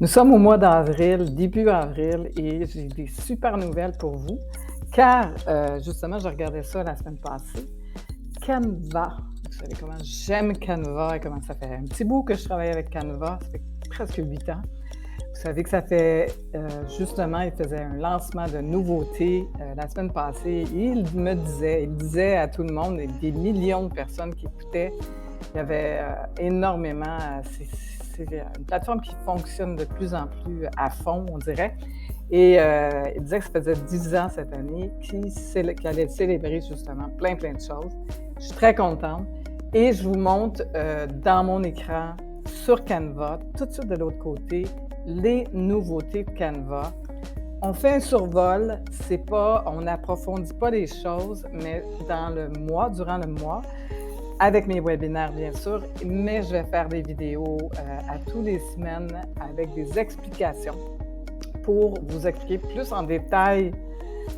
Nous sommes au mois d'avril, début avril, et j'ai des super nouvelles pour vous, car justement, je regardais ça la semaine passée. Canva, vous savez comment j'aime Canva et comment ça fait un petit bout que je travaille avec Canva, ça fait presque 8 ans. Vous savez que ça fait, justement, il faisait un lancement de nouveautés la semaine passée et il disait à tout le monde, et des millions de personnes qui écoutaient, il y avait énormément, c'est une plateforme qui fonctionne de plus en plus à fond, on dirait. Et il disait que ça faisait 10 ans cette année qu'il allait célébrer justement plein, plein de choses. Je suis très contente et je vous montre dans mon écran sur Canva, tout de suite de l'autre côté, les nouveautés de Canva. On fait un survol, c'est pas, on n'approfondit pas les choses, mais durant le mois, avec mes webinaires bien sûr, mais je vais faire des vidéos à tous les semaines avec des explications pour vous expliquer plus en détail.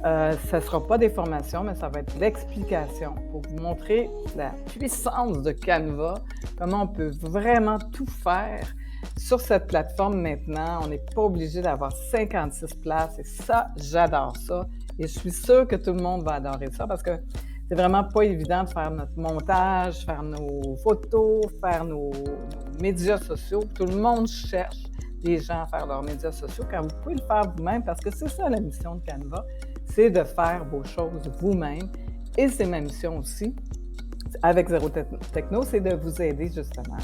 Ça ne sera pas des formations, mais ça va être l'explication pour vous montrer la puissance de Canva, comment on peut vraiment tout faire sur cette plateforme maintenant. On n'est pas obligé d'avoir 56 places et ça, j'adore ça. Et je suis sûre que tout le monde va adorer ça parce que c'est vraiment pas évident de faire notre montage, faire nos photos, faire nos médias sociaux. Tout le monde cherche des gens à faire leurs médias sociaux quand vous pouvez le faire vous-même parce que c'est ça la mission de Canva, c'est de faire vos choses vous-même. Et c'est ma mission aussi avec Zéro Techno, c'est de vous aider justement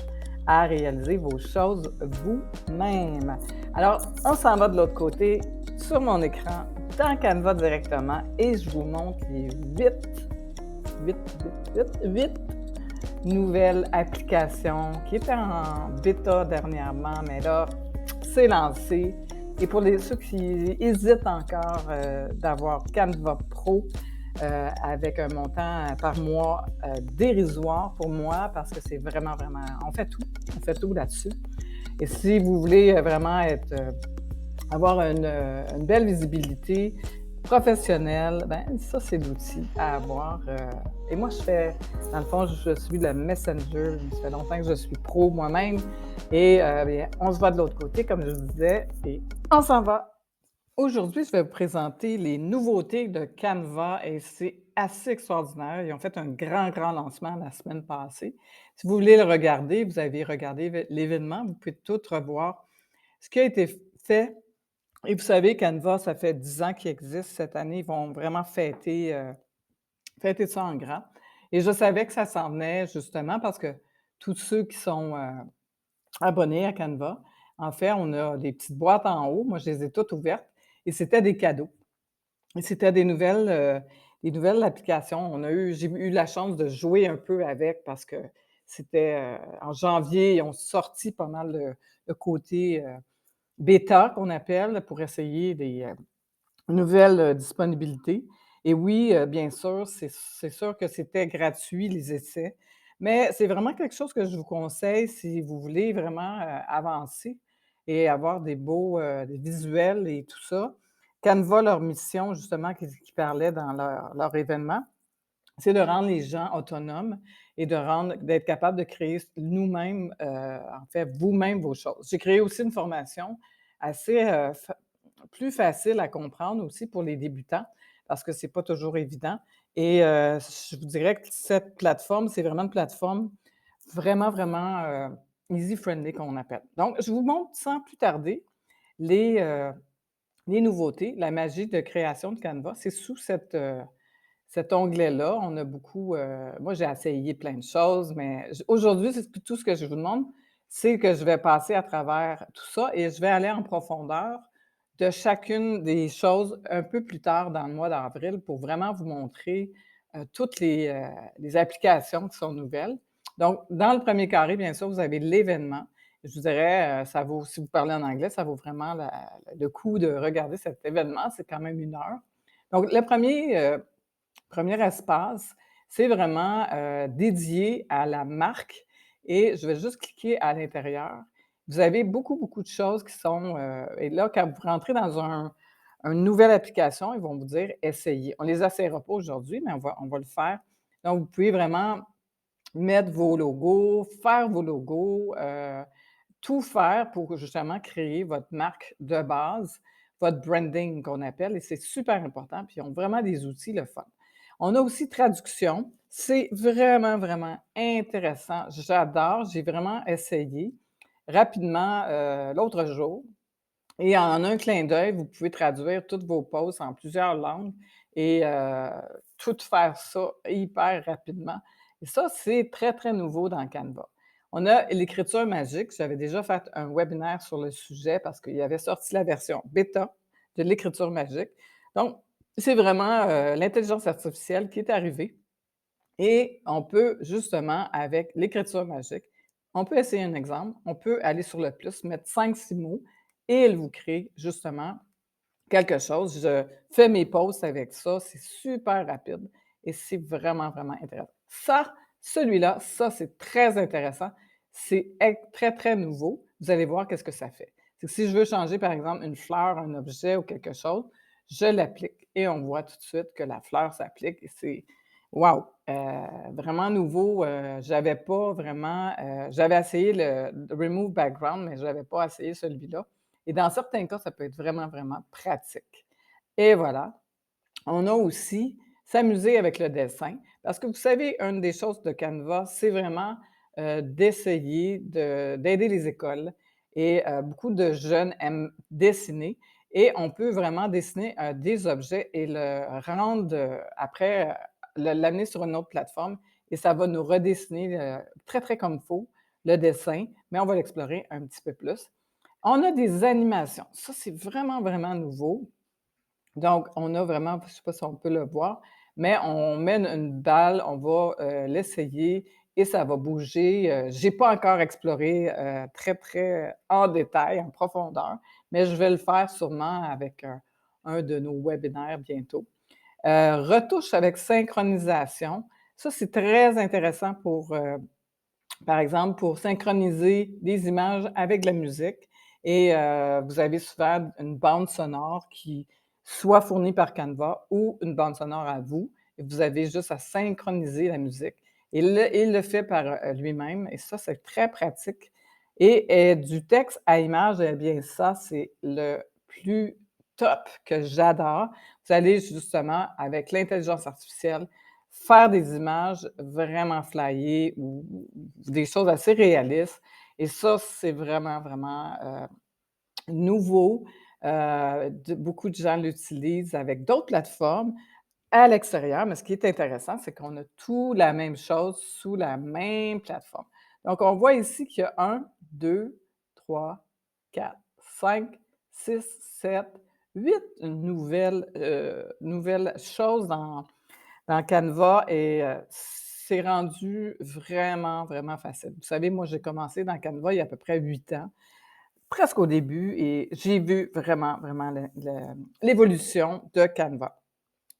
à réaliser vos choses vous-même. Alors, on s'en va de l'autre côté sur mon écran, dans Canva directement, et je vous montre les 8 nouvelles applications qui étaient en bêta dernièrement, mais là, c'est lancé. Et pour ceux qui hésitent encore d'avoir Canva Pro avec un montant par mois dérisoire pour moi, parce que c'est vraiment, vraiment, on fait tout là-dessus. Et si vous voulez vraiment avoir une belle visibilité professionnelle, ben ça, c'est l'outil à avoir. Et moi, dans le fond, je suis le Messenger. Ça fait longtemps que je suis pro moi-même. Et bien, on se voit de l'autre côté, comme je vous disais, et on s'en va. Aujourd'hui, je vais vous présenter les nouveautés de Canva et c'est assez extraordinaire. Ils ont fait un grand, grand lancement la semaine passée. Si vous voulez le regarder, vous avez regardé l'événement, vous pouvez tout revoir ce qui a été fait. Et vous savez, Canva, ça fait 10 ans qu'il existe. Cette année, ils vont vraiment fêter ça en grand. Et je savais que ça s'en venait justement parce que tous ceux qui sont abonnés à Canva, en fait, on a des petites boîtes en haut. Moi, je les ai toutes ouvertes et c'était des cadeaux. Et c'était des nouvelles applications. J'ai eu la chance de jouer un peu avec parce que c'était, en janvier, ils ont sorti pas mal le côté, bêta qu'on appelle pour essayer des, nouvelles, disponibilités. Et oui, bien sûr, c'est sûr que c'était gratuit les essais, mais c'est vraiment quelque chose que je vous conseille si vous voulez vraiment, avancer et avoir des visuels et tout ça. Canva, leur mission justement qu'ils parlaient dans leur événement, c'est de rendre les gens autonomes et d'être capable de créer nous-mêmes, en fait, vous-même vos choses. J'ai créé aussi une formation assez, plus facile à comprendre aussi pour les débutants parce que c'est pas toujours évident et je vous dirais que cette plateforme, c'est vraiment une plateforme vraiment, vraiment, easy friendly qu'on appelle. Donc je vous montre sans plus tarder les, heu, les nouveautés, la magie de création de Canva. C'est sous cet onglet-là. On a beaucoup, moi j'ai essayé plein de choses, mais aujourd'hui, c'est tout ce que je vous demande, c'est que je vais passer à travers tout ça et je vais aller en profondeur de chacune des choses un peu plus tard dans le mois d'avril pour vraiment vous montrer, toutes les applications qui sont nouvelles. Donc dans le premier carré, bien sûr, vous avez l'événement. Je vous dirais, ça vaut si vous parlez en anglais, ça vaut vraiment le coup de regarder cet événement, c'est quand même 1 heure. Donc le premier espace, c'est vraiment, dédié à la marque et je vais juste cliquer à l'intérieur. Vous avez beaucoup, beaucoup de choses qui sont, et là, quand vous rentrez dans une nouvelle application, ils vont vous dire: «Essayez». On ne les essaiera pas aujourd'hui, mais on va le faire. Donc vous pouvez vraiment mettre vos logos, faire vos logos, tout faire pour justement créer votre marque de base, votre branding qu'on appelle et c'est super important, puis ils ont vraiment des outils le fun. On a aussi traduction, c'est vraiment, vraiment intéressant. J'adore, j'ai vraiment essayé rapidement, l'autre jour et en un clin d'œil, vous pouvez traduire toutes vos posts en plusieurs langues et tout faire ça hyper rapidement et ça, c'est très, très nouveau dans Canva. On a l'écriture magique. J'avais déjà fait un webinaire sur le sujet parce qu'il avait sorti la version bêta de l'écriture magique. Donc, c'est vraiment, l'intelligence artificielle qui est arrivée et on peut justement, avec l'écriture magique, on peut essayer un exemple, on peut aller sur le plus, mettre 5-6 mots et elle vous crée justement quelque chose. Je fais mes posts avec ça, c'est super rapide et c'est vraiment, vraiment intéressant. Ça, celui-là, ça, c'est très intéressant. C'est très, très nouveau. Vous allez voir qu'est-ce que ça fait. C'est que si je veux changer, par exemple, une fleur, un objet ou quelque chose, je l'applique et on voit tout de suite que la fleur s'applique et c'est wow! Vraiment nouveau. J'avais pas vraiment, j'avais essayé le remove background, mais je n'avais pas essayé celui-là et dans certains cas, ça peut être vraiment, vraiment pratique. Et voilà. On a aussi s'amuser avec le dessin parce que vous savez, une des choses de Canva, c'est vraiment, d'essayer d'aider les écoles et beaucoup de jeunes aiment dessiner et on peut vraiment dessiner, des objets et le rendre, après, l'amener sur une autre plateforme et ça va nous redessiner, très, très comme il faut, le dessin, mais on va l'explorer un petit peu plus. On a des animations. Ça, c'est vraiment, vraiment nouveau. Donc, on a vraiment, je ne sais pas si on peut le voir, mais on met une balle, on va, l'essayer et ça va bouger. J'ai pas encore exploré, très, très en détail, en profondeur, mais je vais le faire sûrement avec un de nos webinaires bientôt. Retouche avec synchronisation. Ça, c'est très intéressant pour, par exemple, pour synchroniser des images avec de la musique et vous avez souvent une bande sonore qui soit fournie par Canva ou une bande sonore à vous et vous avez juste à synchroniser la musique. Et il le fait par, lui-même et ça, c'est très pratique et du texte à image, eh bien ça, c'est le plus top que j'adore. Vous allez justement, avec l'intelligence artificielle, faire des images vraiment flyées ou des choses assez réalistes et ça, c'est vraiment, vraiment, nouveau. Beaucoup de gens l'utilisent avec d'autres plateformes à l'extérieur, mais ce qui est intéressant, c'est qu'on a tout la même chose sous la même plateforme. Donc on voit ici qu'il y a 1, 2, 3, 4, 5, 6, 7, 8 nouvelles choses dans Canva et c'est rendu vraiment, vraiment facile. Vous savez, moi, j'ai commencé dans Canva il y a à peu près 8 ans, presque au début et j'ai vu vraiment, vraiment l'évolution de Canva.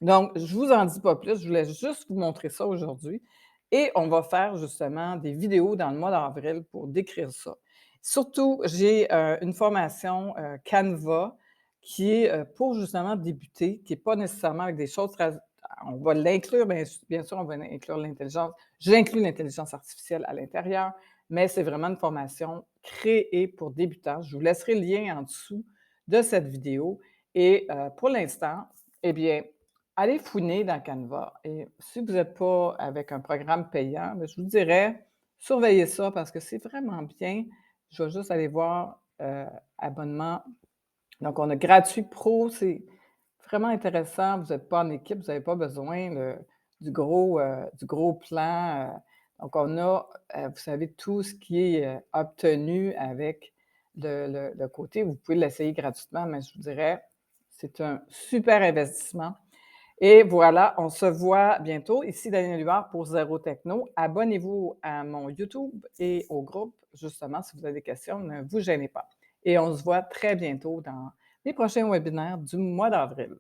Donc, je vous en dis pas plus, je voulais juste vous montrer ça aujourd'hui et on va faire justement des vidéos dans le mois d'avril pour décrire ça. Surtout, j'ai, une formation, Canva qui est, pour justement débuter, qui est pas nécessairement avec des choses très on va l'inclure bien sûr, on va inclure l'intelligence j'inclus l'intelligence artificielle à l'intérieur, mais c'est vraiment une formation créée pour débutants. Je vous laisserai le lien en dessous de cette vidéo et pour l'instant, eh bien, allez fouiner dans Canva et si vous n'êtes pas avec un programme payant, bien, je vous dirais, surveillez ça parce que c'est vraiment bien. Je vais juste aller voir, abonnement. Donc on a gratuit pro, c'est vraiment intéressant. Vous n'êtes pas en équipe, vous n'avez pas besoin du gros plan, donc on a, vous savez, tout ce qui est, obtenu avec le côté vous pouvez l'essayer gratuitement, mais je vous dirais, c'est un super investissement. Et voilà, on se voit bientôt. Ici Daniel Huard pour Zéro Techno. Abonnez-vous à mon YouTube et au groupe, justement, si vous avez des questions, ne vous gênez pas. Et on se voit très bientôt dans les prochains webinaires du mois d'avril.